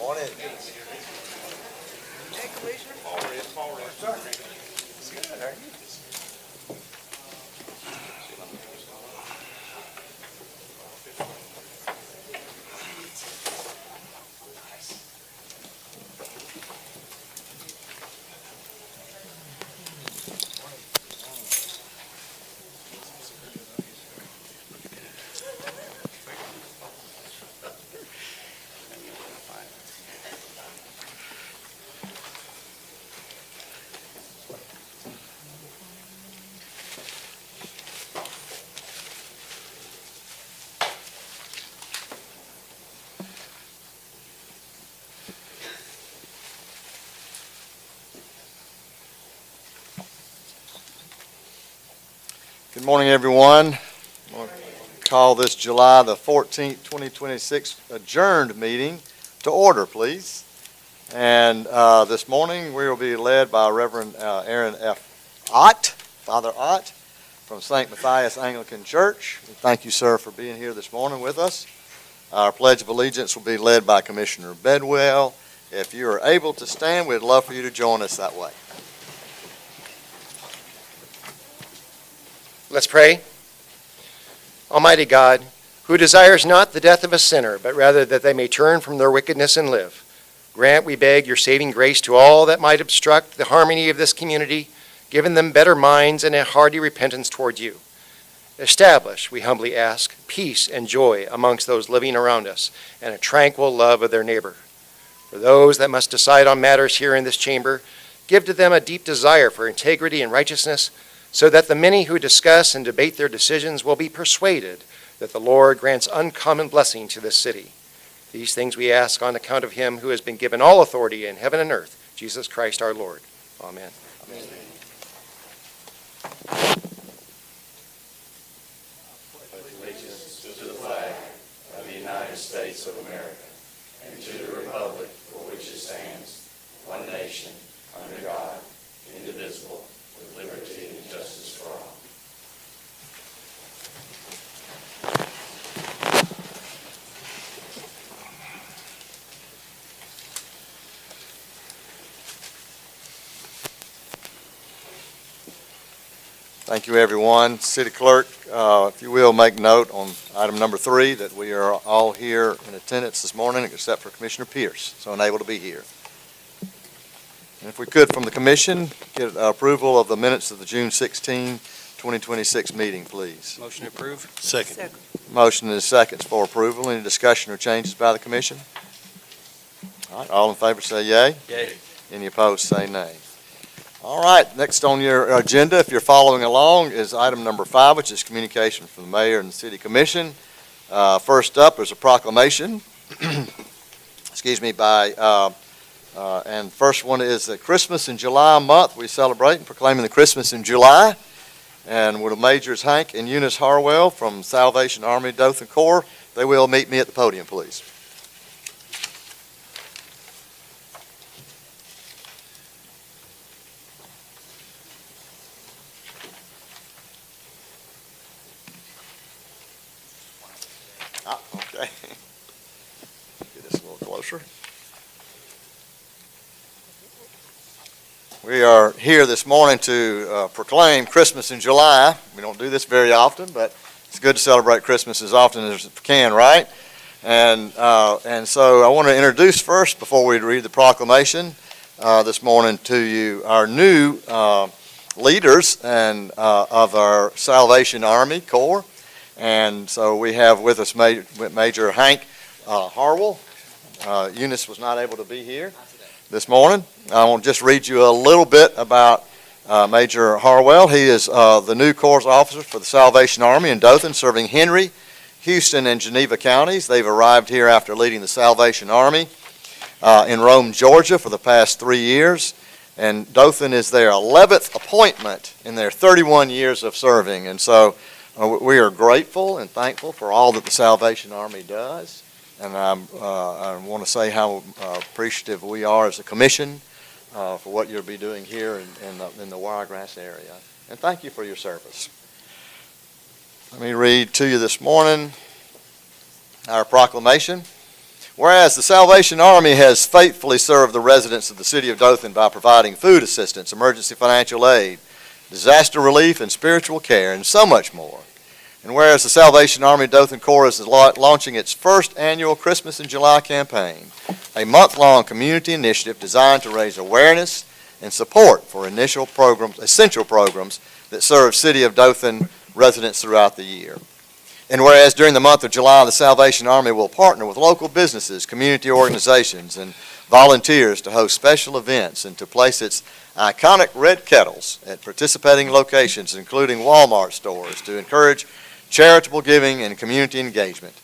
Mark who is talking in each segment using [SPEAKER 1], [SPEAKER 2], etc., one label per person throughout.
[SPEAKER 1] Morning.
[SPEAKER 2] Hey, Commissioner.
[SPEAKER 1] Paul Red. It's good. How are you? Good morning, everyone. I'm going to call this July the 14th, 2026 adjourned meeting to order, please. And this morning we will be led by Reverend Aaron F. Ott, Father Ott, from St. Matthias Anglican Church. Thank you, sir, for being here this morning with us. Our Pledge of Allegiance will be led by Commissioner Bedwell. If you are able to stand, we'd love for you to join us that way.
[SPEAKER 3] Let's pray. Almighty God, who desires not the death of a sinner, but rather that they may turn from their wickedness and live, grant, we beg, your saving grace to all that might obstruct the harmony of this community, giving them better minds and a hearty repentance toward you. Establish, we humbly ask, peace and joy amongst those living around us, and a tranquil love of their neighbor. For those that must decide on matters here in this chamber, give to them a deep desire for integrity and righteousness, so that the many who discuss and debate their decisions will be persuaded that the Lord grants uncommon blessing to this city. These things we ask on account of him who has been given all authority in heaven and earth, Jesus Christ our Lord. Amen. Amen.
[SPEAKER 4] Allegiance to the flag of the United States of America and to the republic for which it stands, one nation, under God, indivisible, with liberty and justice for all.
[SPEAKER 1] Thank you, everyone. City Clerk, if you will, make note on item number 3 that we are all here in attendance this morning except for Commissioner Pierce, so unable to be here. And if we could, from the Commission, get approval of the minutes of the June 16, 2026 meeting, please.
[SPEAKER 3] Motion to approve.
[SPEAKER 2] Second.
[SPEAKER 1] Motion is seconds for approval. Any discussion or changes by the Commission? All right, all in favor say yea.
[SPEAKER 3] Yay.
[SPEAKER 1] Any opposed say nay. All right, next on your agenda, if you're following along, is item number 5, which is communication from the Mayor and the City Commission. First up is a proclamation, and first one is the Christmas in July month. We celebrate and proclaiming the Christmas in July. And with Majors Hank and Eunice Harwell from Salvation Army Dothan Corps, they will meet me at the podium, please. Okay. Get this a little closer. We are here this morning to proclaim Christmas in July. We don't do this very often, but it's good to celebrate Christmas as often as we can, right? And so I want to introduce first, before we read the proclamation this morning to you, our new leaders and of our Salvation Army Corps. And so we have with us Major Hank Harwell. Eunice was not able to be here this morning. I want to just read you a little bit about Major Harwell. He is the new Corps officer for the Salvation Army in Dothan, serving Henry, Houston, and Geneva counties. They've arrived here after leading the Salvation Army in Rome, Georgia for the past 3 years. And Dothan is their 11th appointment in their 31 years of serving. And so we are grateful and thankful for all that the Salvation Army does, and I want to say how appreciative we are as a commission for what you'll be doing here in the Wiregrass area. And thank you for your service. Let me read to you this morning our proclamation. Whereas the Salvation Army has faithfully served the residents of the city of Dothan by providing food assistance, emergency financial aid, disaster relief, and spiritual care, and so much more. And whereas the Salvation Army Dothan Corps is launching its first annual Christmas in July campaign, a month-long community initiative designed to raise awareness and support for essential programs that serve City of Dothan residents throughout the year. And whereas during the month of July, the Salvation Army will partner with local businesses, community organizations, and volunteers to host special events and to place its iconic red kettles at participating locations, including Walmart stores, to encourage charitable giving and community engagement.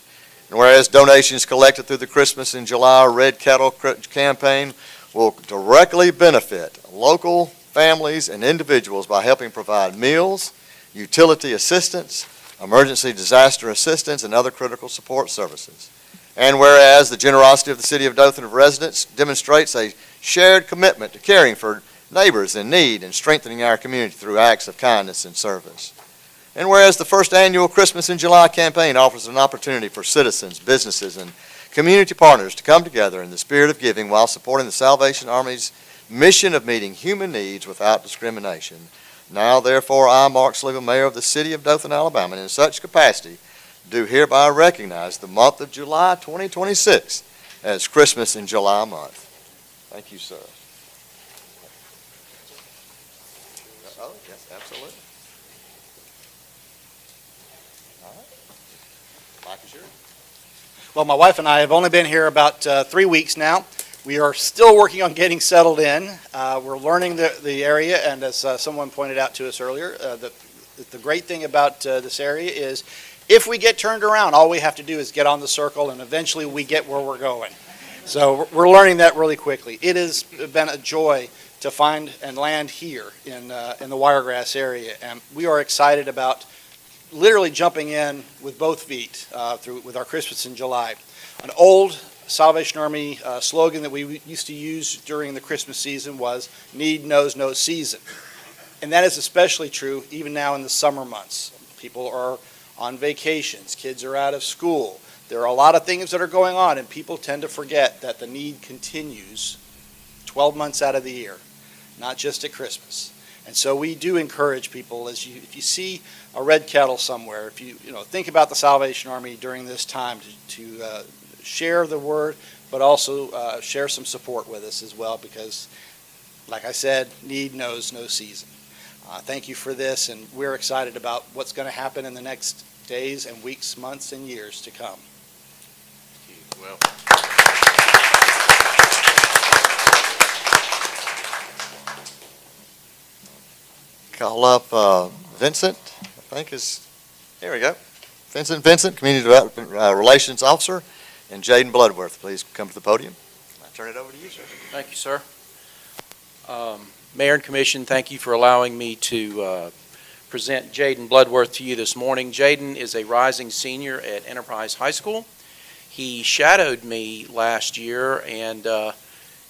[SPEAKER 1] And whereas donations collected through the Christmas in July Red Kettle campaign will directly benefit local families and individuals by helping provide meals, utility assistance, emergency disaster assistance, and other critical support services. And whereas the generosity of the City of Dothan residents demonstrates a shared commitment to caring for neighbors in need and strengthening our community through acts of kindness and service. And whereas the first annual Christmas in July campaign offers an opportunity for citizens, businesses, and community partners to come together in the spirit of giving while supporting the Salvation Army's mission of meeting human needs without discrimination. Now, therefore, I, Mark Sleeman, Mayor of the City of Dothan, Alabama, and in such capacity, do hereby recognize the month of July 2026 as Christmas in July month. Thank you, sir. Oh, yes, absolutely. All right. Mike is yours.
[SPEAKER 2] Well, my wife and I have only been here about 3 weeks now. We are still working on getting settled in. We're learning the area, and as someone pointed out to us earlier, the great thing about this area is if we get turned around, all we have to do is get on the circle, and eventually we get where we're going. So we're learning that really quickly. It has been a joy to find and land here in the Wiregrass area, and we are excited about literally jumping in with both feet with our Christmas in July. An old Salvation Army slogan that we used to use during the Christmas season was, "Need knows no season." And that is especially true even now in the summer months. People are on vacations, kids are out of school. There are a lot of things that are going on, and people tend to forget that the need continues 12 months out of the year, not just at Christmas. And so we do encourage people, if you see a red kettle somewhere, if you think about the Salvation Army during this time to share the word, but also share some support with us as well, because, like I said, need knows no season. Thank you for this, and we're excited about what's going to happen in the next days and weeks, months, and years to come.
[SPEAKER 4] Well,
[SPEAKER 1] Call up Vincent, I think here we go. Vincent, Community Development Relations Officer, and Jaden Bloodworth, please come to the podium. I turn it over to you, sir.
[SPEAKER 5] Thank you, sir. Mayor and Commission, thank you for allowing me to present Jaden Bloodworth to you this morning. Jaden is a rising senior at Enterprise High School. He shadowed me last year, and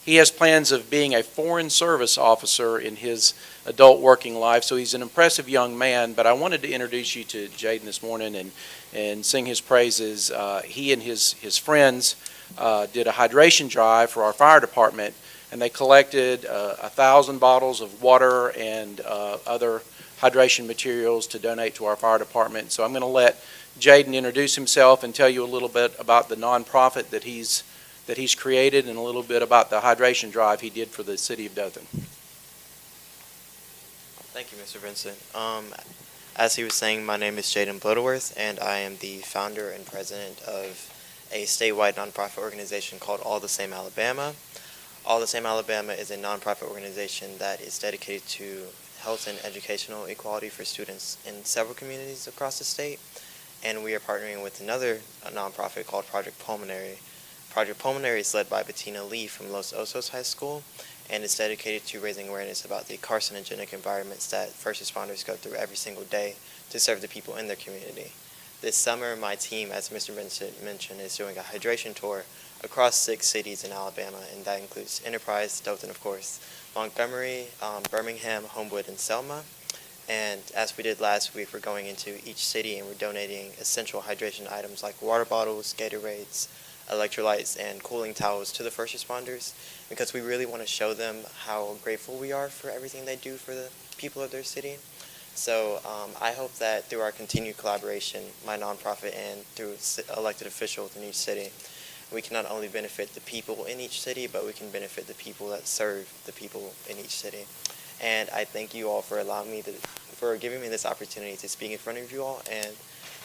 [SPEAKER 5] he has plans of being a foreign service officer in his adult working life, so he's an impressive young man. But I wanted to introduce you to Jaden this morning and sing his praises. He and his friends did a hydration drive for our fire department, and they collected 1,000 bottles of water and other hydration materials to donate to our fire department. So I'm going to let Jaden introduce himself and tell you a little bit about the nonprofit that he's created and a little bit about the hydration drive he did for the city of Dothan.
[SPEAKER 6] Thank you, Mr. Vincent. As he was saying, my name is Jaden Bloodworth, and I am the founder and president of a statewide nonprofit organization called All the Same Alabama. All the Same Alabama is a nonprofit organization that is dedicated to health and educational equality for students in several communities across the state, and we are partnering with another nonprofit called Project Pulmonary. Project Pulmonary is led by Bettina Lee from Los Osos High School, and is dedicated to raising awareness about the carcinogenic environments that first responders go through every single day to serve the people in their community. This summer, my team, as Mr. Vincent mentioned, is doing a hydration tour across 6 cities in Alabama, and that includes Enterprise, Dothan, of course, Montgomery, Birmingham, Homewood, and Selma. And as we did last week, we're going into each city and we're donating essential hydration items like water bottles, Gatorades, electrolytes and cooling towels to the first responders because we really want to show them how grateful we are for everything they do for the people of their city. So I hope that through our continued collaboration, my nonprofit and through elected officials in each city, we can not only benefit the people in each city, but we can benefit the people that serve the people in each city. And I thank you all for allowing me for giving me this opportunity to speak in front of you all, and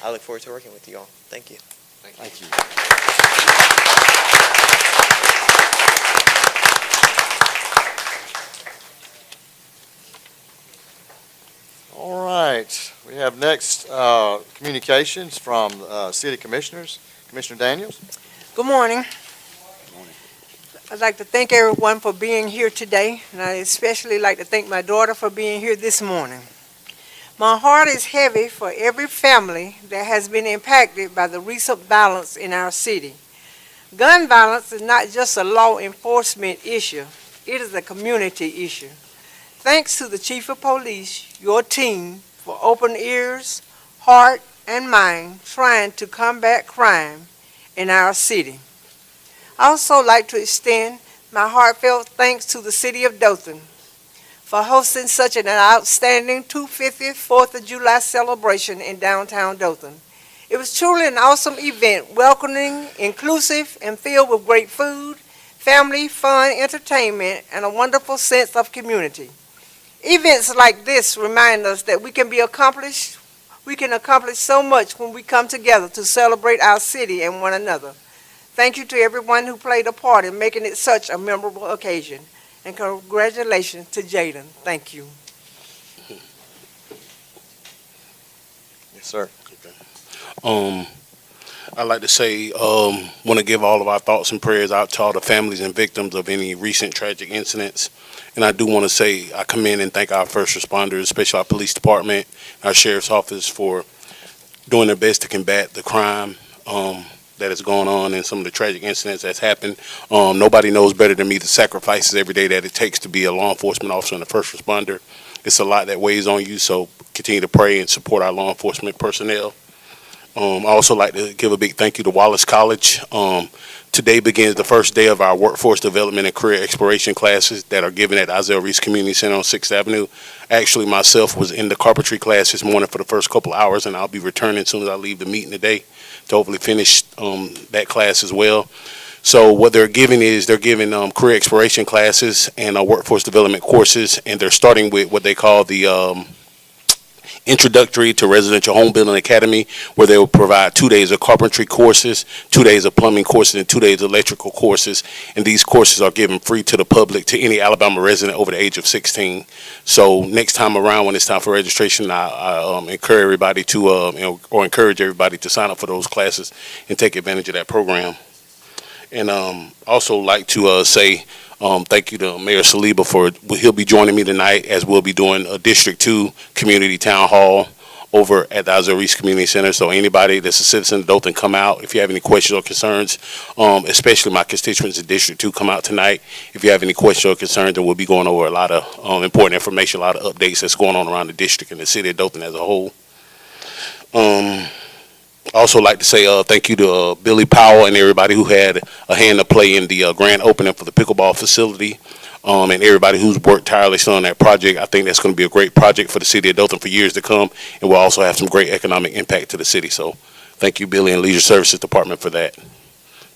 [SPEAKER 6] I look forward to working with you all. Thank you.
[SPEAKER 1] Thank you. All right, we have next communications from city commissioners. Commissioner Daniels.
[SPEAKER 7] Good morning. I'd like to thank everyone for being here today, and I especially like to thank my daughter for being here this morning. My heart is heavy for every family that has been impacted by the recent violence in our city. Gun violence is not just a law enforcement issue, it is a community issue. Thanks to the Chief of Police, your team, for open ears, heart, and mind trying to combat crime in our city. I also like to extend my heartfelt thanks to the City of Dothan for hosting such an outstanding 250th 4th of July celebration in downtown Dothan. It was truly an awesome event, welcoming, inclusive, and filled with great food, family, fun, entertainment, and a wonderful sense of community. Events like this remind us that we can accomplish so much when we come together to celebrate our city and one another. Thank you to everyone who played a part in making it such a memorable occasion. And congratulations to Jaden. Thank you.
[SPEAKER 1] Yes, sir.
[SPEAKER 8] I'd like to say, want to give all of our thoughts and prayers out to all the families and victims of any recent tragic incidents. And I do want to say I commend and thank our first responders, especially our police department, our sheriff's office, for doing their best to combat the crime that is going on and some of the tragic incidents that's happened. Nobody knows better than me the sacrifices every day that it takes to be a law enforcement officer and a first responder. It's a lot that weighs on you, so continue to pray and support our law enforcement personnel. I also like to give a big thank you to Wallace College. Today begins the first day of our workforce development and career exploration classes that are given at Isaiah Reese Community Center on 6th Avenue. Actually, myself was in the carpentry class this morning for the first couple hours, and I'll be returning as soon as I leave the meeting today to hopefully finish that class as well. So what they're giving career exploration classes and workforce development courses, and they're starting with what they call the Introductory to Residential Home Building Academy, where they will provide 2 days of carpentry courses, 2 days of plumbing courses, and 2 days of electrical courses. And these courses are given free to the public, to any Alabama resident over the age of 16. So next time around, when it's time for registration, I encourage everybody to sign up for those classes and take advantage of that program. And also like to say thank you to Mayor Saliba he'll be joining me tonight, as we'll be doing a District 2 Community Town Hall over at the Isaiah Reese Community Center. So anybody that's a citizen of Dothan, come out. If you have any questions or concerns, especially my constituents in District 2, come out tonight. If you have any questions or concerns, and we'll be going over a lot of important information, a lot of updates that's going on around the district and the city of Dothan as a whole. I also like to say thank you to Billy Powell and everybody who had a hand to play in the grand opening for the pickleball facility, and everybody who's worked tirelessly on that project. I think that's going to be a great project for the city of Dothan for years to come, and we'll also have some great economic impact to the city. So thank you, Billy and Leisure Services Department, for that.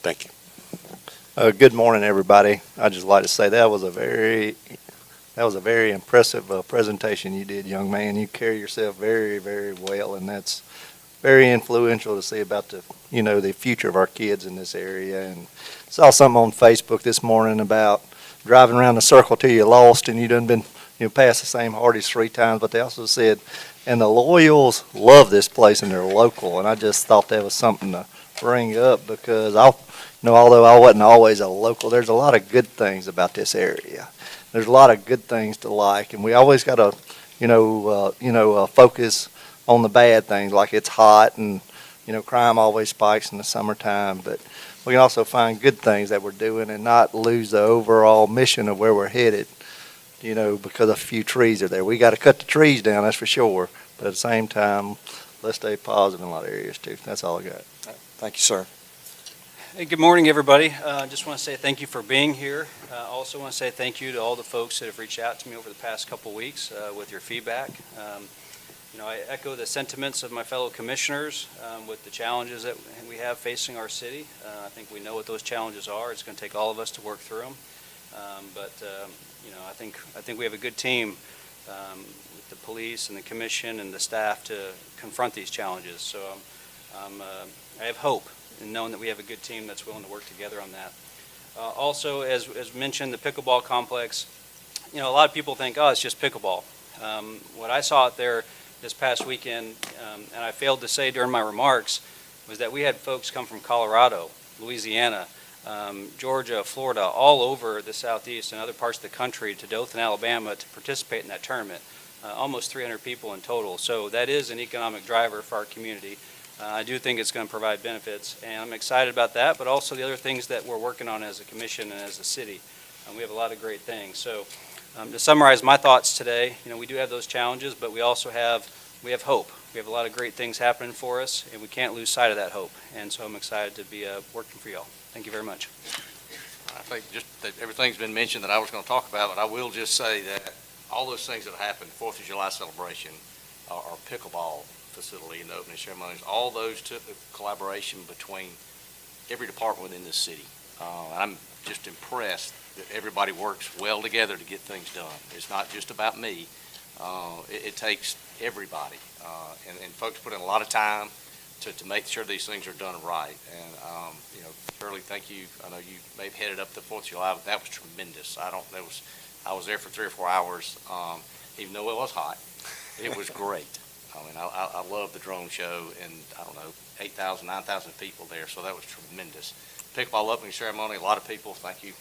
[SPEAKER 8] Thank you.
[SPEAKER 9] Good morning, everybody. I'd just like to say that was a very impressive presentation you did, young man. You carry yourself very, very well, and that's very influential to see about the future of our kids in this area. And saw something on Facebook this morning about driving around the circle till you're lost and you done been past the same Hardee's 3 times. But they also said, and the Loyals love this place and they're local. And I just thought that was something to bring up, because although I wasn't always a local, there's a lot of good things about this area. There's a lot of good things to like, and we always got to focus on the bad things, like it's hot and crime always spikes in the summertime. But we can also find good things that we're doing and not lose the overall mission of where we're headed, because a few trees are there. We got to cut the trees down, that's for sure, but at the same time, let's stay positive in a lot of areas too. That's all I got.
[SPEAKER 1] Thank you, sir.
[SPEAKER 10] Hey, good morning, everybody. Just want to say thank you for being here. Also want to say thank you to all the folks that have reached out to me over the past couple weeks with your feedback. I echo the sentiments of my fellow commissioners with the challenges that we have facing our city. I think we know what those challenges are. It's going to take all of us to work through them. I think we have a good team with the police and the commission and the staff to confront these challenges. So I have hope in knowing that we have a good team that's willing to work together on that. Also, as mentioned, the pickleball complex, a lot of people think, oh, it's just pickleball. What I saw out there this past weekend, and I failed to say during my remarks, was that we had folks come from Colorado, Louisiana, Georgia, Florida, all over the Southeast and other parts of the country to Dothan, Alabama to participate in that tournament. Almost 300 people in total. So that is an economic driver for our community. I do think it's going to provide benefits, and I'm excited about that, but also the other things that we're working on as a commission and as a city. We have a lot of great things. So to summarize my thoughts today, we do have those challenges, but we also have hope. We have a lot of great things happening for us, and we can't lose sight of that hope. And so I'm excited to be working for y'all. Thank you very much.
[SPEAKER 11] I think just that everything's been mentioned that I was going to talk about, but I will just say that all those things that happened, 4th of July celebration, our pickleball facility and the opening ceremonies, all those took a collaboration between every department within this city. I'm just impressed that everybody works well together to get things done. It's not just about me. It takes everybody, and folks put in a lot of time to make sure these things are done right. And Shirley, thank you. I know you may have headed up the 4th of July, but that was tremendous. I was there for 3 or 4 hours, even though it was hot. It was great. I love the drone show, and 8,000, 9,000 people there, so that was tremendous. Pickleball opening ceremony, a lot of people. Thank you,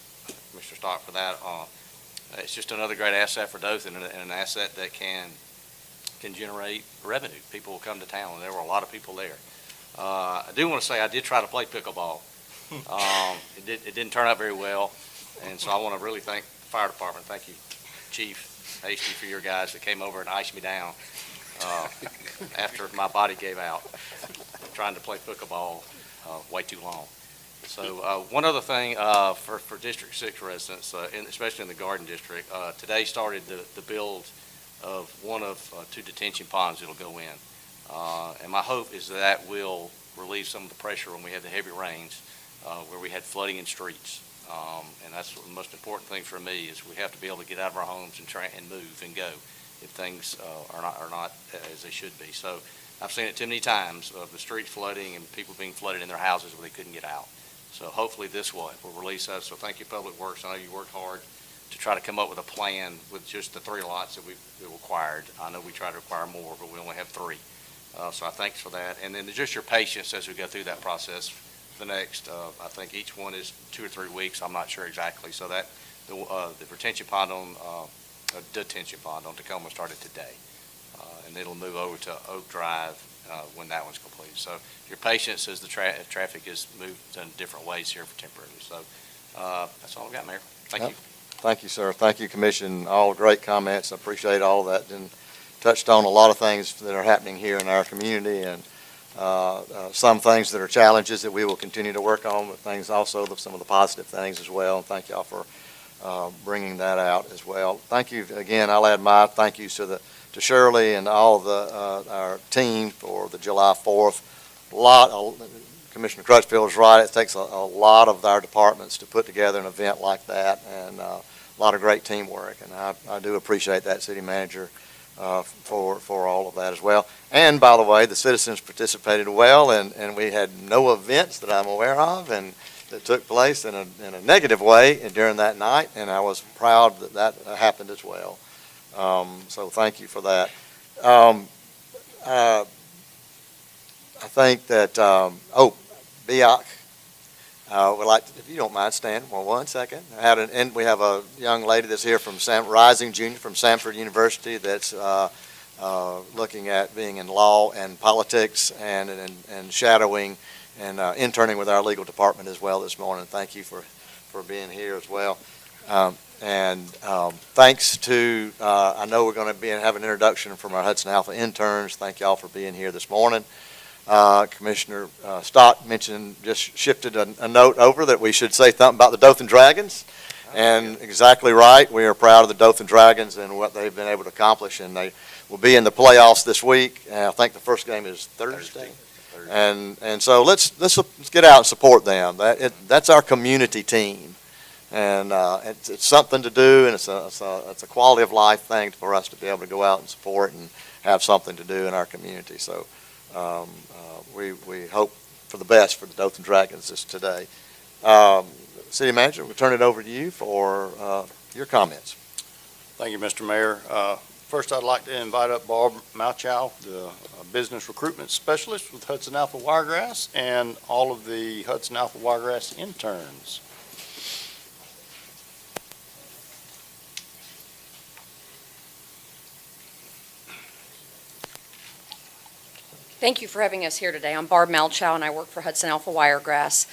[SPEAKER 11] Mr. Stock, for that. It's just another great asset for Dothan, and an asset that can generate revenue. People will come to town, and there were a lot of people there. I do want to say I did try to play pickleball. It didn't turn out very well, and so I want to really thank the fire department. Thank you, Chief Hasty, for your guys that came over and iced me down after my body gave out trying to play pickleball way too long. So one other thing for District 6 residents, especially in the Garden District, today started the build of one of 2 detention ponds that'll go in. And my hope is that will relieve some of the pressure when we have the heavy rains where we had flooding in streets. And that's the most important thing for me is we have to be able to get out of our homes and move and go if things are not as they should be. So I've seen it too many times of the streets flooding and people being flooded in their houses where they couldn't get out. So hopefully this will release us. So thank you, Public Works. I know you worked hard to try to come up with a plan with just the 3 lots that we required. I know we tried to require more, but we only have 3. So I thanks for that. And then just your patience as we go through that process. The next, I think each one is 2 or 3 weeks. I'm not sure exactly. So that the retention pond on detention pond on Tacoma started today, and it'll move over to Oak Drive when that one's complete. So your patience as the traffic is moved in different ways here for temporarily. So that's all I've got, Mayor. Thank you.
[SPEAKER 1] Thank you, sir. Thank you, Commission. All great comments. I appreciate all of that, and touched on a lot of things that are happening here in our community, and some things that are challenges that we will continue to work on, but things also, some of the positive things as well. And thank y'all for bringing that out as well. Thank you again. I'll add my thank yous to Shirley and all our team for the July 4th. Commissioner Crutchfield is right. It takes a lot of our departments to put together an event like that, and a lot of great teamwork. And I do appreciate that, City Manager, for all of that as well. And by the way, the citizens participated well, and we had no events that I'm aware of, and that took place in a negative way during that night, and I was proud that happened as well. So thank you for that. I think that, Biak, would like to, if you don't mind, stand for 1 second. We have a young lady that's here from Rising Junior from Samford University that's looking at being in law and politics and shadowing and interning with our legal department as well this morning. Thank you for being here as well. Thanks to, I know we're going to have an introduction from our Hudson Alpha interns. Thank y'all for being here this morning. Commissioner Stott mentioned, just shifted a note over that we should say something about the Dothan Dragons. And exactly right, we are proud of the Dothan Dragons and what they've been able to accomplish, and they will be in the playoffs this week. I think the first game is Thursday. And so let's get out and support them. That's our community team, and it's something to do, and it's a quality of life thing for us to be able to go out and support and have something to do in our community. So we hope for the best for the Dothan Dragons today. City Manager, we'll turn it over to you for your comments.
[SPEAKER 12] Thank you, Mr. Mayor. First, I'd like to invite up Bob Malchow, the Business Recruitment Specialist with Hudson Alpha Wiregrass, and all of the Hudson Alpha Wiregrass interns.
[SPEAKER 13] Thank you for having us here today. I'm Barb Malchow, and I work for Hudson Alpha Wiregrass.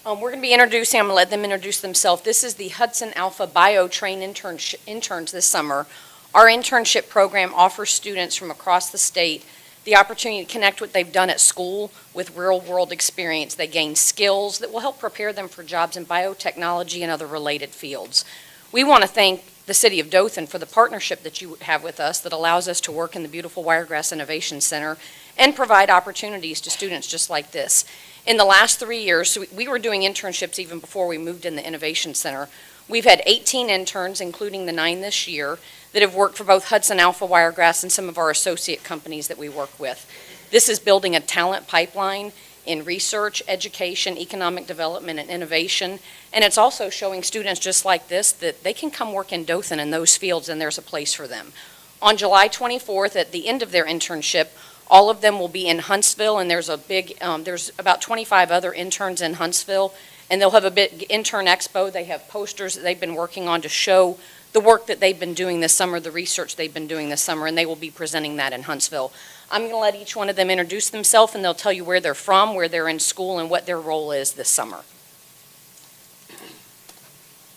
[SPEAKER 13] We're going to be introducing, I'm going to let them introduce themselves. This is the Hudson Alpha Bio-Train interns this summer. Our internship program offers students from across the state the opportunity to connect what they've done at school with real-world experience. They gain skills that will help prepare them for jobs in biotechnology and other related fields. We want to thank the City of Dothan for the partnership that you have with us that allows us to work in the beautiful Wiregrass Innovation Center and provide opportunities to students just like this. In the last 3 years, so we were doing internships even before we moved in the Innovation Center. We've had 18 interns, including the 9 this year, that have worked for both Hudson Alpha Wiregrass and some of our associate companies that we work with. This is building a talent pipeline in research, education, economic development, and innovation. And it's also showing students just like this that they can come work in Dothan in those fields and there's a place for them. On July 24th, at the end of their internship, all of them will be in Huntsville, and there's a big, there's about 25 other interns in Huntsville, and they'll have a big intern expo. They have posters that they've been working on to show the work that they've been doing this summer, the research they've been doing this summer, and they will be presenting that in Huntsville. I'm going to let each one of them introduce themselves, and they'll tell you where they're from, where they're in school, and what their role is this summer.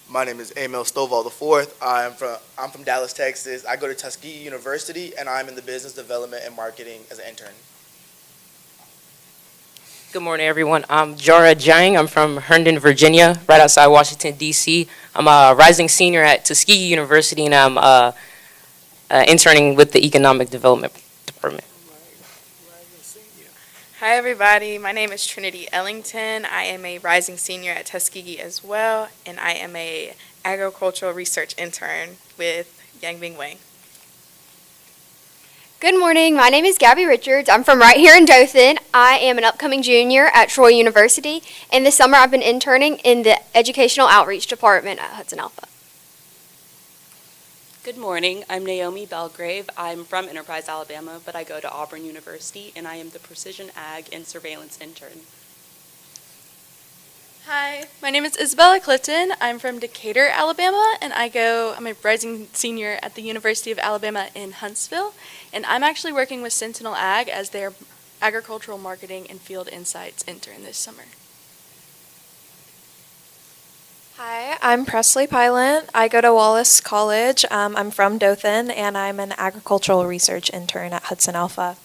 [SPEAKER 14] My name is Emil Stovall IV. I'm from Dallas, Texas. I go to Tuskegee University, and I'm in the business development and marketing as an intern.
[SPEAKER 15] Good morning, everyone. I'm Jara Jiang. I'm from Herndon, Virginia, right outside Washington, D.C. I'm a rising senior at Tuskegee University, and I'm interning with the Economic Development Department.
[SPEAKER 16] Hi, everybody. My name is Trinity Ellington. I am a rising senior at Tuskegee as well, and I am a agricultural research intern with Yang Bing Wang.
[SPEAKER 17] Good morning. My name is Gabby Richards. I'm from right here in Dothan. I am an upcoming junior at Troy University, and this summer I've been interning in the Educational Outreach Department at Hudson Alpha.
[SPEAKER 18] Good morning. I'm Naomi Belgrave. I'm from Enterprise, Alabama, but I go to Auburn University, and I am the Precision Ag and Surveillance intern.
[SPEAKER 19] Hi, my name is Isabella Clifton. I'm from Decatur, Alabama, and I'm a rising senior at the University of Alabama in Huntsville, and I'm actually working with Sentinel Ag as their agricultural marketing and field insights intern this summer.
[SPEAKER 20] Hi, I'm Presley Pylant. I go to Wallace College. I'm from Dothan, and I'm an agricultural research intern at Hudson Alpha.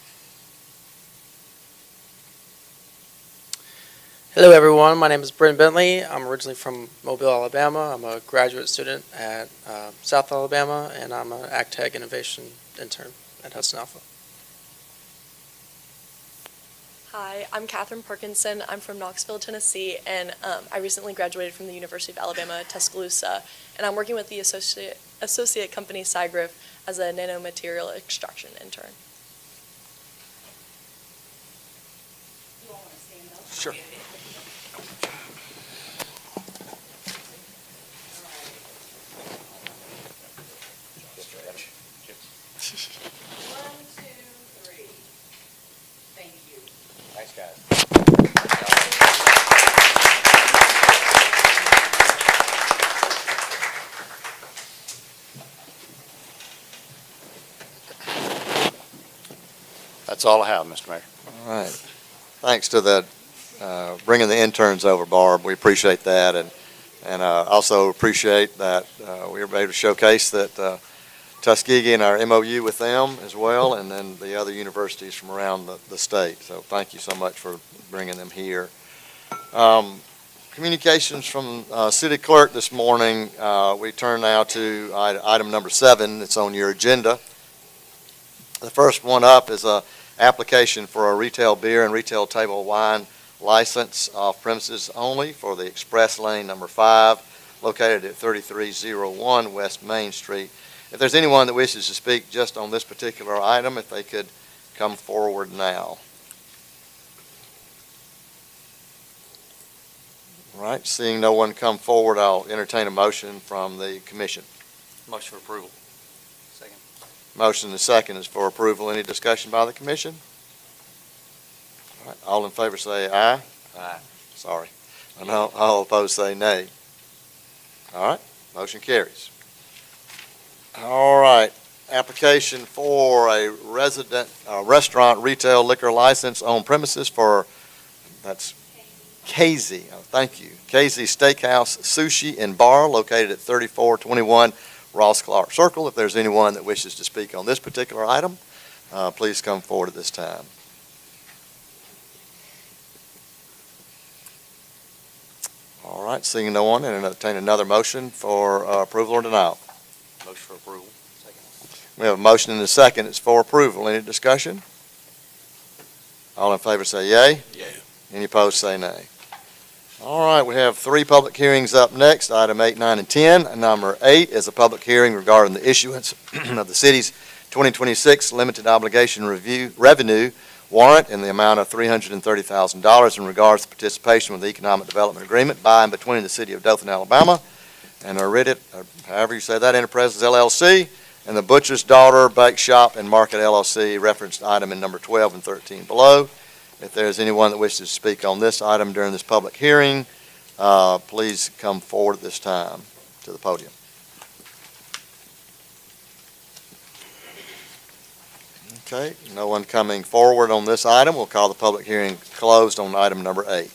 [SPEAKER 21] Hello, everyone. My name is Brent Bentley. I'm originally from Mobile, Alabama. I'm a graduate student at South Alabama, and I'm an AgTech Innovation intern at Hudson Alpha.
[SPEAKER 22] Hi, I'm Katherine Perkinson. I'm from Knoxville, Tennessee, and I recently graduated from the University of Alabama, Tuscaloosa, and I'm working with the associate company SciGriff as a nanomaterial extraction intern.
[SPEAKER 1] Sure.
[SPEAKER 3] Thanks, guys.
[SPEAKER 12] That's all I have, Mr. Mayor.
[SPEAKER 1] All right. Thanks to the bringing the interns over, Barb. We appreciate that, and also appreciate that we were able to showcase that Tuskegee and our MOU with them as well, and then the other universities from around the state. So thank you so much for bringing them here. Communications from City Clerk this morning. We turn now to item number 7 that's on your agenda. The first one up is a application for a retail beer and retail table wine license off premises only for the Express Lane number 5, located at 3301 West Main Street. If there's anyone that wishes to speak just on this particular item, if they could come forward now. All right, seeing no one come forward, I'll entertain a motion from the commission.
[SPEAKER 11] Motion for approval. Second.
[SPEAKER 1] Motion and second is for approval. Any discussion by the commission? All right, all in favor say aye.
[SPEAKER 11] Aye.
[SPEAKER 1] Sorry. And all opposed say nay. All right, motion carries. All right, application for a restaurant retail liquor license on premises for, that's Casey, thank you. Casey Steakhouse Sushi and Bar located at 3421 Ross Clark Circle. If there's anyone that wishes to speak on this particular item, please come forward at this time. All right, seeing no one, and entertain another motion for approval or denial.
[SPEAKER 11] Motion for approval. Second.
[SPEAKER 1] We have a motion and a second. It's for approval. Any discussion? All in favor say yea.
[SPEAKER 11] Yea.
[SPEAKER 1] Any opposed say nay. All right, we have 3 public hearings up next, item 8, 9, and 10. Number 8 is a public hearing regarding the issuance of the city's 2026 limited obligation revenue warrant in the amount of $330,000 in regards to participation with the Economic Development Agreement by and between the city of Dothan, Alabama, and however you say that, Enterprises LLC, and the Butcher's Daughter Bake Shop and Market LLC, referenced item in number 12 and 13 below. If there's anyone that wishes to speak on this item during this public hearing, please come forward at this time to the podium. Okay, no one coming forward on this item. We'll call the public hearing closed on item number 8.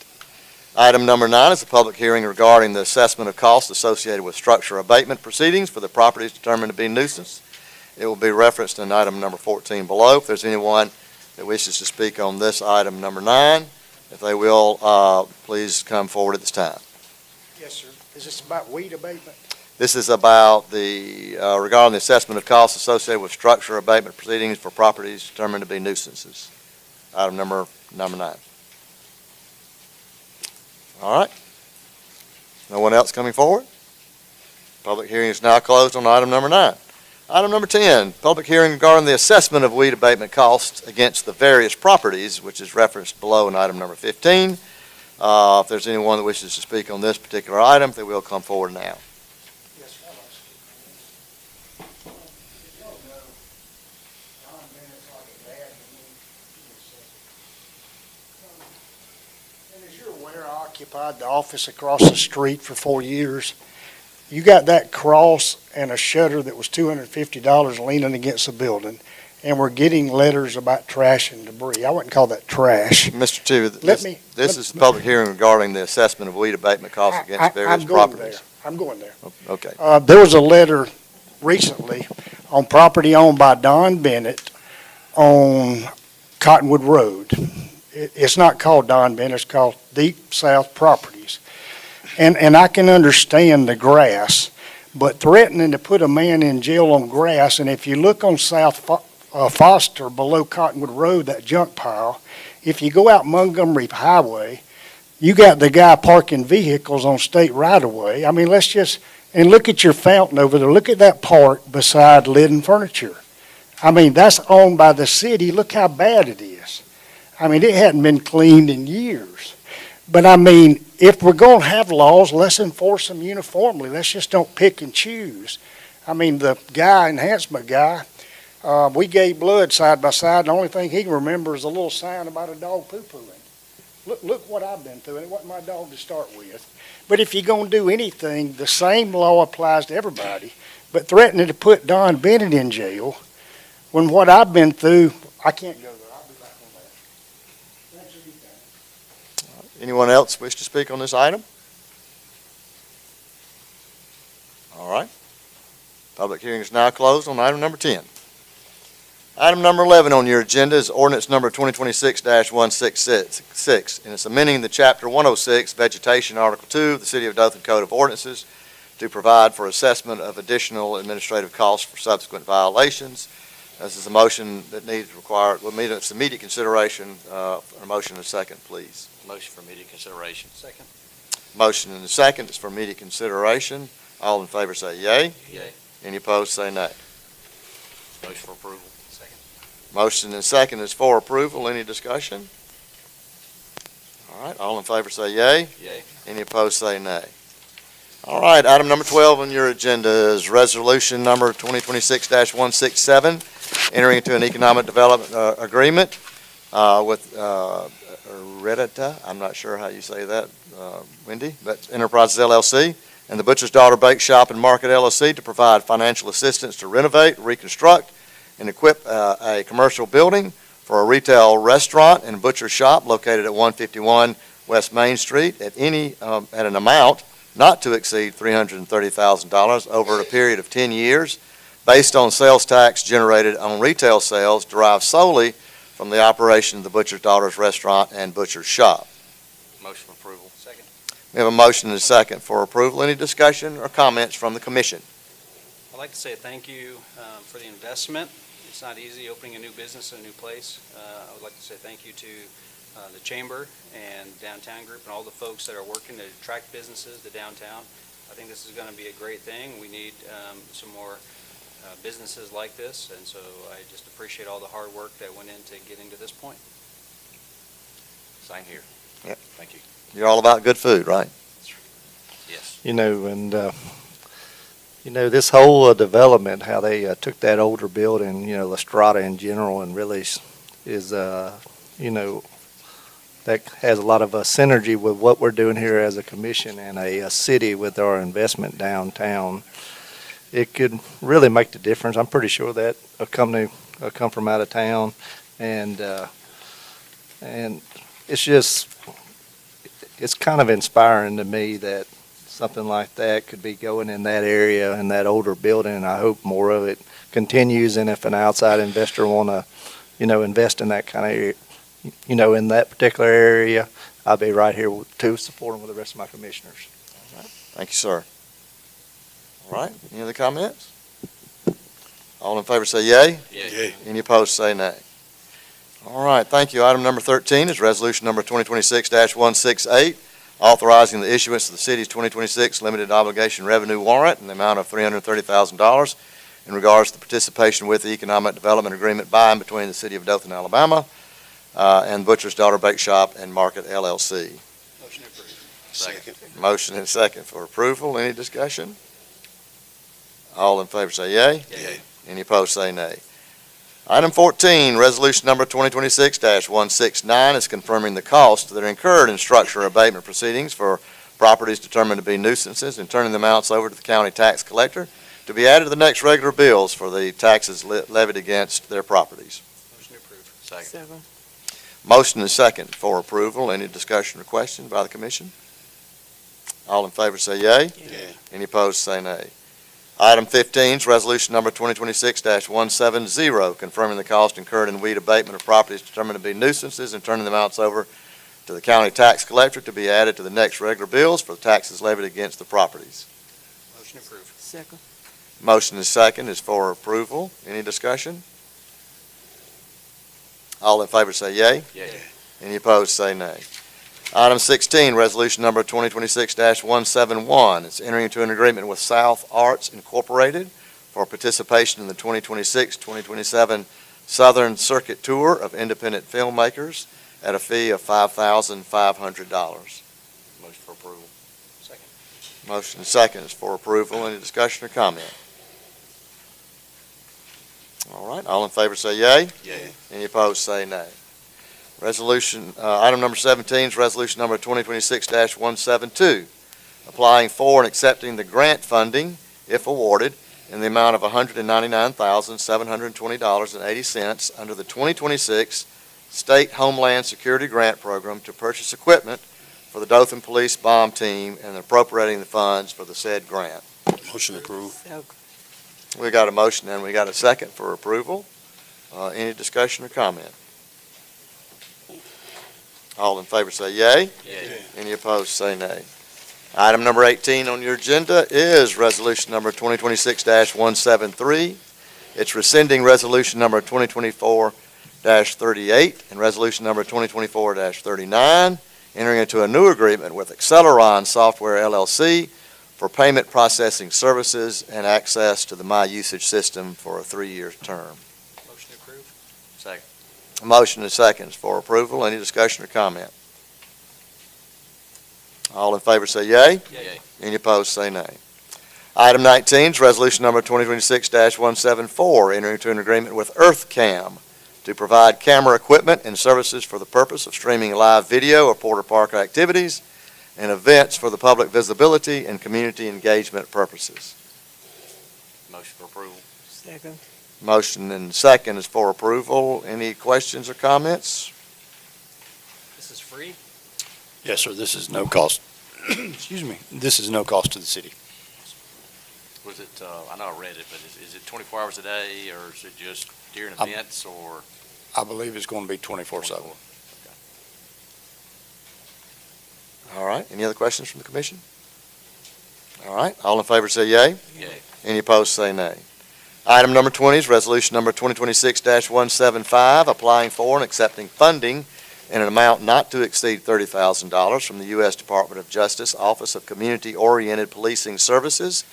[SPEAKER 1] Item number 9 is a public hearing regarding the assessment of costs associated with structure abatement proceedings for the properties determined to be nuisance. It will be referenced in item number 14 below. If there's anyone that wishes to speak on this item number 9, if they will, please come forward at this time.
[SPEAKER 2] Yes, sir. Is this about weed abatement?
[SPEAKER 1] This is about regarding the assessment of costs associated with structure abatement proceedings for properties determined to be nuisances. Item number 9. All right. No one else coming forward? Public hearing is now closed on item number 9. Item number 10, public hearing regarding the assessment of weed abatement costs against the various properties, which is referenced below in item number 15. If there's anyone that wishes to speak on this particular item, they will come forward now.
[SPEAKER 2] Yes, fellows. And as you're aware, I occupied the office across the street for 4 years. You got that cross and a shutter that was $250 leaning against the building, and we're getting letters about trash and debris. I wouldn't call that trash.
[SPEAKER 1] Mr. Two, this is the public hearing regarding the assessment of weed abatement costs against various properties.
[SPEAKER 2] I'm going there.
[SPEAKER 1] Okay.
[SPEAKER 2] There was a letter recently on property owned by Don Bennett on Cottonwood Road. It's not called Don Bennett, it's called Deep South Properties. And I can understand the grass, but threatening to put a man in jail on grass, and if you look on South Foster below Cottonwood Road, that junk pile, if you go out Montgomery Highway, you got the guy parking vehicles on state right-of-way. I mean, and look at your fountain over there. Look at that park beside Liddon Furniture. I mean, that's owned by the city. Look how bad it is. I mean, it hadn't been cleaned in years. But I mean, if we're going to have laws, let's enforce them uniformly. Let's just don't pick and choose. I mean, the enhancement guy, we gave blood side by side. The only thing he can remember is a little sign about a dog poo-pooing. Look what I've been through, and it wasn't my dog to start with. But if you're going to do anything, the same law applies to everybody. But threatening to put Don Bennett in jail, when what I've been through, I can't go there. I'll be back on that. Thanks for your time.
[SPEAKER 1] Anyone else wish to speak on this item? All right. Public hearing is now closed on item number 10. Item number 11 on your agenda is ordinance number 2026-166, and it's amending the Chapter 106 Vegetation, Article 2 of the City of Dothan Code of Ordinances to provide for assessment of additional administrative costs for subsequent violations. This is a motion that it's immediate consideration. A motion and a second, please.
[SPEAKER 11] Motion for immediate consideration. Second.
[SPEAKER 1] Motion and a second is for immediate consideration. All in favor say yea.
[SPEAKER 11] Yay.
[SPEAKER 1] Any opposed say nay.
[SPEAKER 11] Motion for approval. Second.
[SPEAKER 1] Motion and second is for approval. Any discussion? All right, all in favor say yea.
[SPEAKER 11] Yay.
[SPEAKER 1] Any opposed say nay. All right, item number 12 on your agenda is resolution number 2026-167, entering into an economic development agreement with Redita, I'm not sure how you say that, Wendy, but Enterprises LLC and the Butcher's Daughter Bake Shop and Market LLC to provide financial assistance to renovate, reconstruct, and equip a commercial building for a retail restaurant and butcher shop located at 151 West Main Street at an amount not to exceed $330,000 over a period of 10 years, based on sales tax generated on retail sales derived solely from the operation of the Butcher's Daughter's Restaurant and Butcher's Shop.
[SPEAKER 11] Motion for approval. Second.
[SPEAKER 1] We have a motion and a second for approval. Any discussion or comments from the commission?
[SPEAKER 10] I'd like to say thank you for the investment. It's not easy opening a new business in a new place. I would like to say thank you to the Chamber and Downtown Group and all the folks that are working to attract businesses to downtown. I think this is going to be a great thing. We need some more businesses like this, and so I just appreciate all the hard work that went into getting to this point.
[SPEAKER 11] Same here.
[SPEAKER 1] Yep.
[SPEAKER 11] Thank you.
[SPEAKER 1] You're all about good food, right?
[SPEAKER 11] Yes.
[SPEAKER 9] This whole development, how they took that older building, La Strada in general, and really is, that has a lot of synergy with what we're doing here as a commission and a city with our investment downtown. It could really make the difference. I'm pretty sure that a company will come from out of town, and it's kind of inspiring to me that something like that could be going in that area, in that older building, and I hope more of it continues. And if an outside investor want to, invest in that kind of area, in that particular area, I'll be right here to support them with the rest of my commissioners.
[SPEAKER 1] Thank you, sir. All right, any other comments? All in favor say yea.
[SPEAKER 11] Yay.
[SPEAKER 1] Any opposed say nay. All right, thank you. Item number 13 is resolution number 2026-168, authorizing the issuance of the city's 2026 limited obligation revenue warrant in the amount of $330,000 in regards to participation with the economic development agreement by and between the city of Dothan, Alabama, and Butcher's Daughter Bake Shop and Market LLC.
[SPEAKER 10] Motion approved.
[SPEAKER 11] Second.
[SPEAKER 1] Motion and second for approval. Any discussion? All in favor say yea.
[SPEAKER 11] Yay.
[SPEAKER 1] Any opposed say nay. Item 14, resolution number 2026-169 is confirming the costs that are incurred in structure abatement proceedings for properties determined to be nuisances and turning the amounts over to the county tax collector to be added to the next regular bills for the taxes levied against their properties.
[SPEAKER 10] Motion approved.
[SPEAKER 11] Second.
[SPEAKER 1] Motion is second for approval. Any discussion or question by the commission? All in favor say yea.
[SPEAKER 11] Yay.
[SPEAKER 1] Any opposed say nay. Item 15 is resolution number 2026-170, confirming the cost incurred in weed abatement of properties determined to be nuisances and turning the amounts over to the county tax collector to be added to the next regular bills for the taxes levied against the properties.
[SPEAKER 10] Motion approved.
[SPEAKER 7] Second.
[SPEAKER 1] Motion is second is for approval. Any discussion? All in favor say yea.
[SPEAKER 11] Yay.
[SPEAKER 1] Any opposed say nay. Item 16, resolution number 2026-171. It's entering into an agreement with South Arts Incorporated for participation in the 2026-2027 Southern Circuit Tour of Independent Filmmakers at a fee of $5,500.
[SPEAKER 11] Motion for approval.
[SPEAKER 10] Second.
[SPEAKER 1] Motion second is for approval. Any discussion or comment? All right, all in favor say yea.
[SPEAKER 11] Yay.
[SPEAKER 1] Any opposed say nay. Resolution, item number 17 is resolution number 2026-172, applying for and accepting the grant funding, if awarded, in the amount of $199,720.80 under the 2026 State Homeland Security Grant Program to purchase equipment for the Dothan Police Bomb Team and appropriating the funds for the said grant.
[SPEAKER 8] Motion approved.
[SPEAKER 1] We got a motion and we got a second for approval. Any discussion or comment? All in favor say yea.
[SPEAKER 11] Yay.
[SPEAKER 1] Any opposed say nay. Item number 18 on your agenda is resolution number 2026-173. It's rescinding resolution number 2024-38 and resolution number 2024-39, entering into a new agreement with Acceleron Software LLC for payment processing services and access to the My Usage system for a 3-year term.
[SPEAKER 10] Motion approved.
[SPEAKER 11] Second.
[SPEAKER 1] Motion and seconds for approval. Any discussion or comment? All in favor say yea.
[SPEAKER 11] Yay.
[SPEAKER 1] Any opposed say nay. Item 19 is resolution number 2026-174, entering into an agreement with EarthCam to provide camera equipment and services for the purpose of streaming live video of Porter Park activities and events for the public visibility and community engagement purposes.
[SPEAKER 11] Motion for approval.
[SPEAKER 7] Second.
[SPEAKER 1] Motion and second is for approval. Any questions or comments?
[SPEAKER 10] This is free?
[SPEAKER 12] Yes, sir, this is no cost. Excuse me, this is no cost to the city.
[SPEAKER 11] Was it, I know I read it, but is it 24 hours a day, or is it just during
[SPEAKER 12] I'm-
[SPEAKER 11] events, or?
[SPEAKER 12] I believe it's going to be 24/7.
[SPEAKER 1] All right. Any other questions from the commission? All right. All in favor say yea.
[SPEAKER 11] Yay.
[SPEAKER 1] Any opposed say nay. Item number 20 is resolution number 2026-175, applying for and accepting funding in an amount not to exceed $30,000 from the U.S. Department of Justice Office of Community-Oriented Policing Services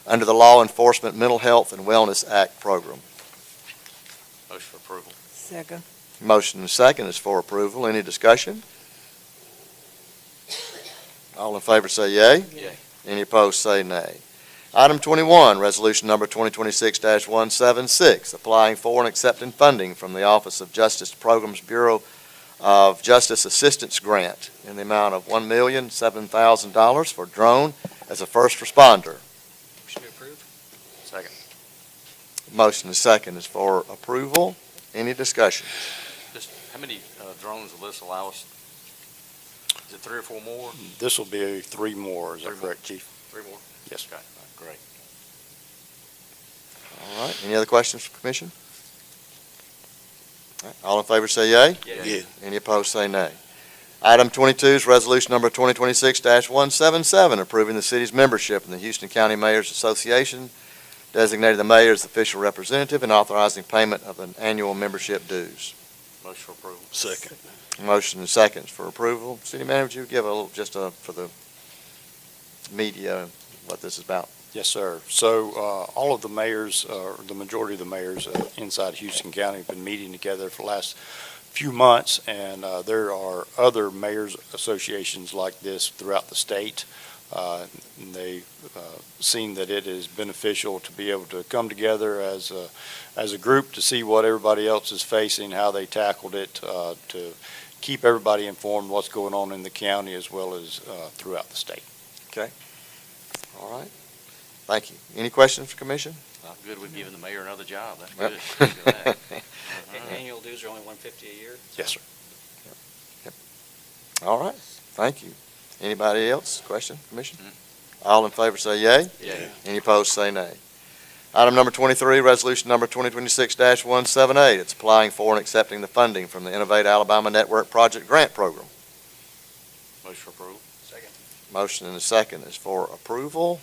[SPEAKER 1] under the Law Enforcement Mental Health and Wellness Act program.
[SPEAKER 11] Motion for approval.
[SPEAKER 7] Second.
[SPEAKER 1] Motion and second is for approval. Any discussion? All in favor say yea.
[SPEAKER 11] Yay.
[SPEAKER 1] Any opposed say nay. Item 21, resolution number 2026-176, applying for and accepting funding from the Office of Justice Programs Bureau of Justice Assistance Grant in the amount of $1,007,000 for drone as a first responder.
[SPEAKER 10] Motion to approve.
[SPEAKER 11] Second.
[SPEAKER 1] Motion is second is for approval. Any discussion?
[SPEAKER 11] Just, how many drones will this allow us? Is it 3 or 4 more?
[SPEAKER 12] This will be 3 more, is that
[SPEAKER 11] 3 more.
[SPEAKER 12] correct, Chief?
[SPEAKER 11] 3 more?
[SPEAKER 12] Yes.
[SPEAKER 11] Okay, great.
[SPEAKER 1] All right, any other questions from the commission? All right, all in favor say yea.
[SPEAKER 11] Yay.
[SPEAKER 1] Any opposed say nay. Item 22 is resolution number 2026-177, approving the city's membership in the Houston County Mayors Association, designating the mayor as official representative and authorizing payment of an annual membership dues.
[SPEAKER 11] Motion for approval.
[SPEAKER 8] Second.
[SPEAKER 1] Motion and seconds for approval. City manager, would you give a little, for the media, what this is about?
[SPEAKER 12] Yes, sir. So all of the mayors, the majority of the mayors inside Houston County have been meeting together for the last few months, and there are other mayors associations like this throughout the state. And they've seen that it is beneficial to be able to come together as a group to see what everybody else is facing, how they tackled it, to keep everybody informed what's going on in the county as well as throughout the state.
[SPEAKER 1] Okay. All right. Thank you. Any questions for commission?
[SPEAKER 11] Good, we've given the mayor another job. That's
[SPEAKER 1] Yep.
[SPEAKER 11] good. Look at that.
[SPEAKER 10] Annual dues are only $150 a year?
[SPEAKER 12] Yes, sir.
[SPEAKER 1] All right. Thank you. Anybody else? Question, commission? All in favor say yea.
[SPEAKER 11] Yay.
[SPEAKER 1] Any opposed say nay. Item number 23, resolution number 2026-178. It's applying for and accepting the funding from the Innovate Alabama Network Project Grant Program.
[SPEAKER 11] Motion for approval.
[SPEAKER 10] Second.
[SPEAKER 1] Motion and a second is for approval.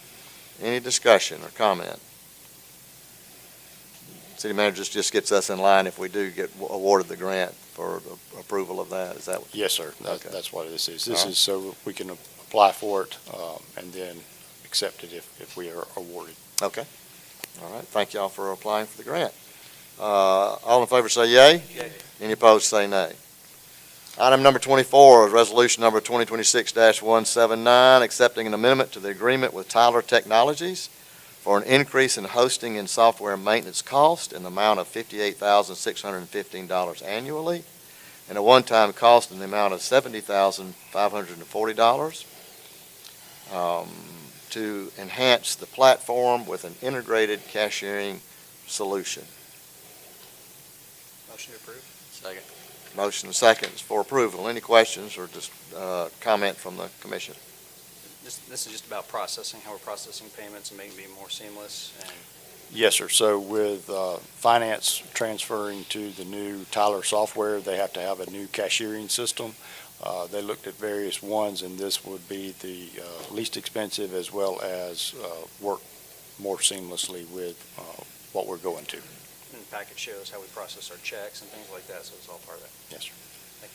[SPEAKER 1] Any discussion or comment? City manager just gets us in line if we do get awarded the grant for the approval of that. Is that what?
[SPEAKER 12] Yes, sir.
[SPEAKER 1] Okay.
[SPEAKER 12] That's what this is.
[SPEAKER 1] All
[SPEAKER 12] This
[SPEAKER 1] right.
[SPEAKER 12] is so we can apply for it and then accept it if we are awarded.
[SPEAKER 1] Okay. All right. Thank y'all for applying for the grant. All in favor say yea.
[SPEAKER 10] Yay.
[SPEAKER 1] Any opposed say nay. Item number 24 is resolution number 2026-179, accepting an amendment to the agreement with Tyler Technologies for an increase in hosting and software maintenance cost in the amount of $58,615 annually and a one-time cost in the amount of $70,540 to enhance the platform with an integrated cashiering solution.
[SPEAKER 10] Motion to approve.
[SPEAKER 11] Second.
[SPEAKER 1] Motion and seconds for approval. Any questions or just comment from the commission?
[SPEAKER 10] This is just about processing, how we're processing payments and making it more seamless. And
[SPEAKER 12] Yes, sir. So with finance transferring to the new Tyler software, they have to have a new cashiering system. They looked at various ones, and this would be the least expensive, as well as work more seamlessly with what we're going to.
[SPEAKER 10] And the packet shows how we process our checks and things like that, so it's all part of that.
[SPEAKER 12] Yes, sir.
[SPEAKER 10] Thank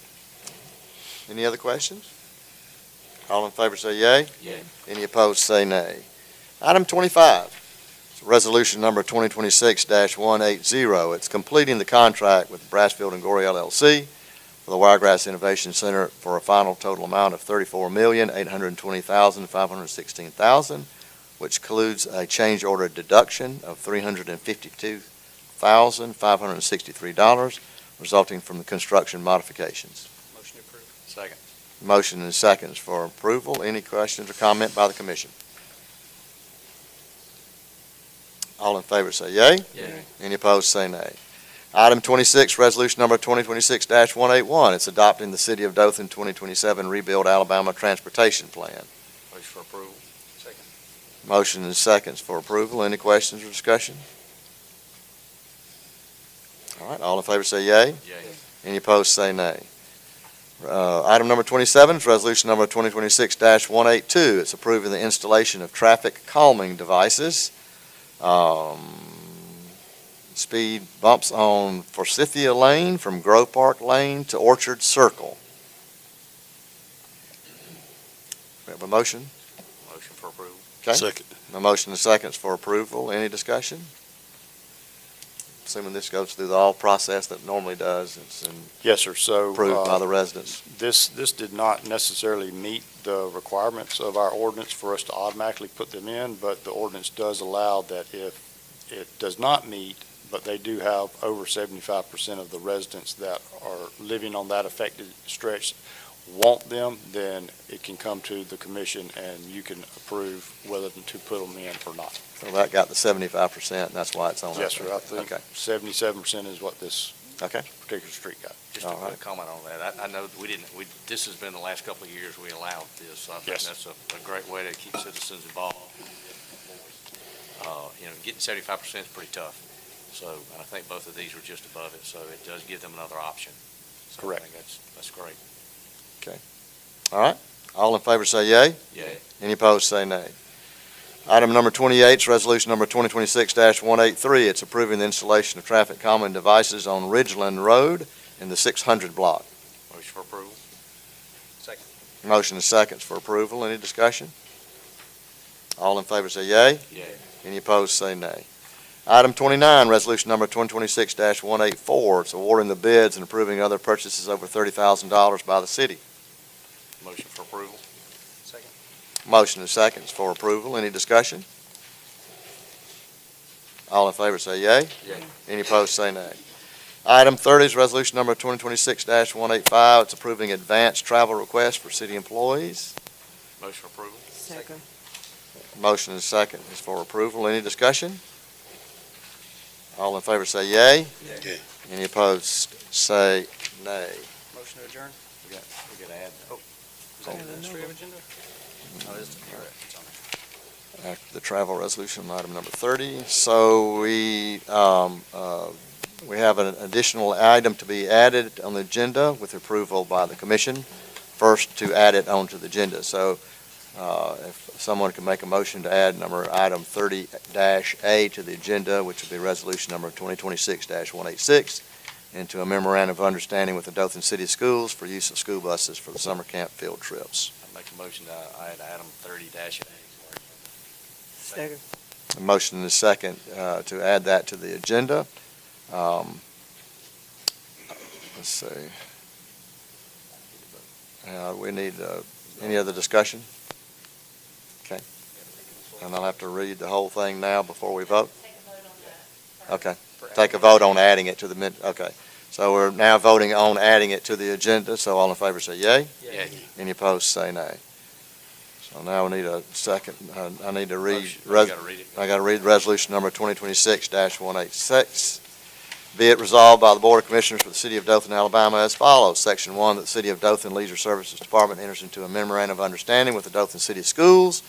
[SPEAKER 10] you.
[SPEAKER 1] Any other questions? All in favor say yea.
[SPEAKER 11] Yea.
[SPEAKER 1] Any opposed say nay. Item 25, it's resolution number 2026-180. It's completing the contract with Brassfield and Gorey LLC for the Wiregrass Innovation Center for a final total amount of $34,820,516, which includes a change order deduction of $352,563, resulting from the construction modifications.
[SPEAKER 10] Motion approved.
[SPEAKER 11] Second.
[SPEAKER 1] Motion and seconds for approval. Any questions or comment by the commission? All in favor say yea.
[SPEAKER 11] Yea.
[SPEAKER 1] Any opposed say nay. Item 26, resolution number 2026-181. It's adopting the City of Dothan 2027 Rebuild Alabama Transportation Plan.
[SPEAKER 11] Motion for approval.
[SPEAKER 10] Second.
[SPEAKER 1] Motion and seconds for approval. Any questions or discussion? All right, all in favor say yea.
[SPEAKER 11] Yea.
[SPEAKER 1] Any opposed say nay. Item number 27 is resolution number 2026-182. It's approving the installation of traffic calming devices. Speed bumps on Forsythia Lane from Grove Park Lane to Orchard Circle. We have a motion?
[SPEAKER 11] Motion for approval.
[SPEAKER 1] Okay.
[SPEAKER 8] Second.
[SPEAKER 1] A motion and seconds for approval. Any discussion? Assuming this goes through the all process that it normally does, it's
[SPEAKER 12] Yes, sir. So
[SPEAKER 1] approved by the residents.
[SPEAKER 12] this did not necessarily meet the requirements of our ordinance for us to automatically put them in, but the ordinance does allow that if it does not meet, but they do have over 75% of the residents that are living on that affected stretch want them, then it can come to the commission and you can approve whether to put them in or not.
[SPEAKER 1] So that got the 75%, and that's why it's on.
[SPEAKER 12] Yes, sir. I think
[SPEAKER 1] Okay.
[SPEAKER 12] 77% is what this
[SPEAKER 1] Okay.
[SPEAKER 12] particular street got.
[SPEAKER 11] Just a
[SPEAKER 1] All
[SPEAKER 11] quick
[SPEAKER 1] right.
[SPEAKER 11] comment on that. I know that this has been the last couple of years we allowed this, so I think
[SPEAKER 12] Yes.
[SPEAKER 11] that's a great way to keep citizens involved. Getting 75% is pretty tough. So, and I think both of these were just above it, so it does give them another option. So
[SPEAKER 12] Correct.
[SPEAKER 11] I think that's great.
[SPEAKER 1] All right. All in favor say yea.
[SPEAKER 11] Yea.
[SPEAKER 1] Any opposed say nay. Item number 28 is resolution number 2026-183. It's approving the installation of traffic calming devices on Ridgeland Road in the 600 block.
[SPEAKER 11] Motion for approval.
[SPEAKER 10] Second.
[SPEAKER 1] Motion is seconds for approval. Any discussion? All in favor say yea.
[SPEAKER 11] Yea.
[SPEAKER 1] Any opposed say nay. Item 29, resolution number 2026-184. It's awarding the bids and approving other purchases over $30,000 by the city.
[SPEAKER 11] Motion for approval.
[SPEAKER 10] Second.
[SPEAKER 1] Motion is seconds for approval. Any discussion? All in favor say yea.
[SPEAKER 11] Yea.
[SPEAKER 1] Any opposed say nay. Item 30 is resolution number 2026-185. It's approving advanced travel requests for city employees.
[SPEAKER 11] Motion for approval.
[SPEAKER 7] Second.
[SPEAKER 1] Motion is second is for approval. Any discussion? All in favor say yea.
[SPEAKER 8] Yea.
[SPEAKER 1] Any opposed say nay.
[SPEAKER 10] Motion to adjourn.
[SPEAKER 11] We got to add that.
[SPEAKER 10] Is that the administrative agenda? Oh, it is. You're right. It's on there.
[SPEAKER 1] After the travel resolution, item number 30. So we have an additional item to be added on the agenda with approval by the commission. First, to add it onto the agenda. So if someone can make a motion to add item 30-A to the agenda, which will be resolution number 2026-186, into a memorandum of understanding with the Dothan City Schools for use of school buses for the summer camp field trips.
[SPEAKER 11] I make a motion to add item 30-A.
[SPEAKER 7] Second.
[SPEAKER 1] A motion is second to add that to the agenda. Let's see. We need any other discussion? Okay. And I'll have to read the whole thing now before we vote? Okay. Take a vote on adding it to the okay. So we're now voting on adding it to the agenda. So all in favor say yea.
[SPEAKER 11] Yea.
[SPEAKER 1] Any opposed say nay. So now we need a second. I need to read.
[SPEAKER 11] Motion. You gotta read it.
[SPEAKER 1] I got to read resolution number 2026-186. Be it resolved by the Board of Commissioners for the City of Dothan, Alabama as follows. Section 1, that the City of Dothan Leisure Services Department enters into a memorandum of understanding with the Dothan City Schools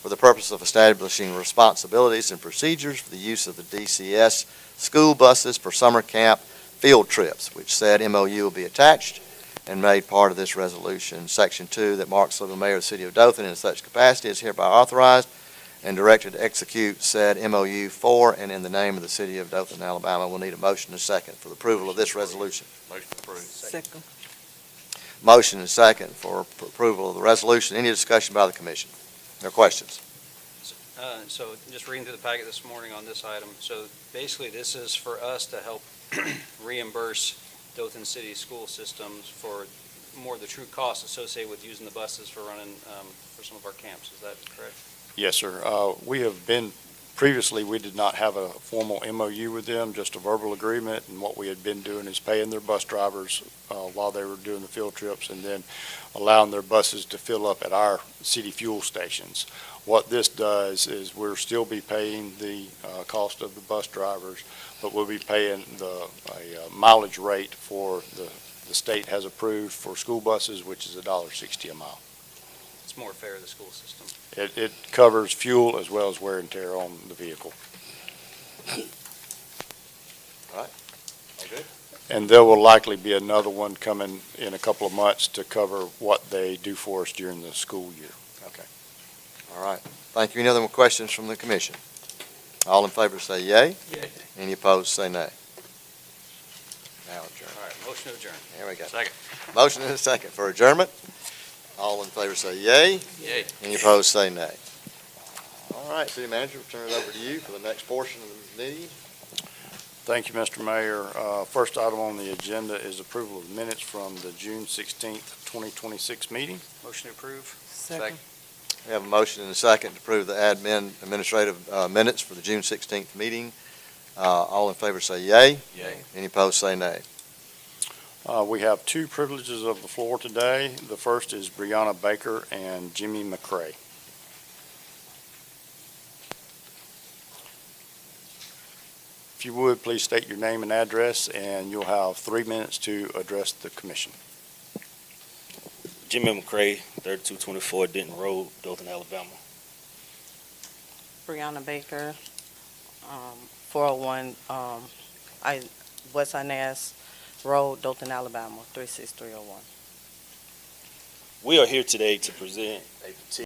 [SPEAKER 1] for the purpose of establishing responsibilities and procedures for the use of the DCS school buses for summer camp field trips, which said MOU will be attached and made part of this resolution. Section 2, that Mark Sullivan, Mayor of the City of Dothan, in such capacity is hereby authorized and directed to execute said MOU for and in the name of the City of Dothan, Alabama. We'll need a motion and a second for the approval of this resolution.
[SPEAKER 11] Motion approved.
[SPEAKER 7] Second.
[SPEAKER 1] Motion and second for approval of the resolution. Any discussion by the commission? No questions?
[SPEAKER 10] So just reading through the packet this morning on this item, so basically this is for us to help reimburse Dothan City school systems for more of the true costs associated with using the buses for running for some of our camps. Is that correct?
[SPEAKER 12] Yes, sir. We have been, previously, we did not have a formal MOU with them, just a verbal agreement, and what we had been doing is paying their bus drivers while they were doing the field trips and then allowing their buses to fill up at our city fuel stations. What this does is we'll still be paying the cost of the bus drivers, but we'll be paying a mileage rate for the state has approved for school buses, which is $1.60 a mile.
[SPEAKER 10] It's more fair to the school system.
[SPEAKER 12] It covers fuel as well as wear and tear on the vehicle.
[SPEAKER 1] All right. Okay.
[SPEAKER 12] And there will likely be another one coming in a couple of months to cover what they do for us during the school year.
[SPEAKER 1] Okay. All right. Thank you. Any other questions from the commission? All in favor say yea.
[SPEAKER 11] Yay.
[SPEAKER 1] Any opposed say nay. Now adjourn.
[SPEAKER 10] All right, motion to adjourn.
[SPEAKER 1] There we go.
[SPEAKER 11] Second.
[SPEAKER 1] Motion and a second for adjournment. All in favor say yea.
[SPEAKER 11] Yay.
[SPEAKER 1] Any opposed say nay. All right, City Manager, we'll turn it over to you for the next portion of the meeting.
[SPEAKER 12] Thank you, Mr. Mayor. First item on the agenda is approval of minutes from the June 16th, 2026 meeting.
[SPEAKER 10] Motion to approve.
[SPEAKER 7] Second.
[SPEAKER 1] We have a motion and a second to approve the administrative minutes for the June 16th meeting. All in favor say yea.
[SPEAKER 11] Yay.
[SPEAKER 1] Any opposed say nay.
[SPEAKER 12] We have two privileges of the floor today. The first is Brianna Baker and Jimmy McCrae. If you would, please state your name and address, and you'll have 3 minutes to address the commission.
[SPEAKER 4] Jimmy McCrae, 3224 Denton Road, Dothan, Alabama.
[SPEAKER 5] Brianna Baker, 401 West Inez Road, Dothan, Alabama, 36301.
[SPEAKER 4] We are here today to present a petition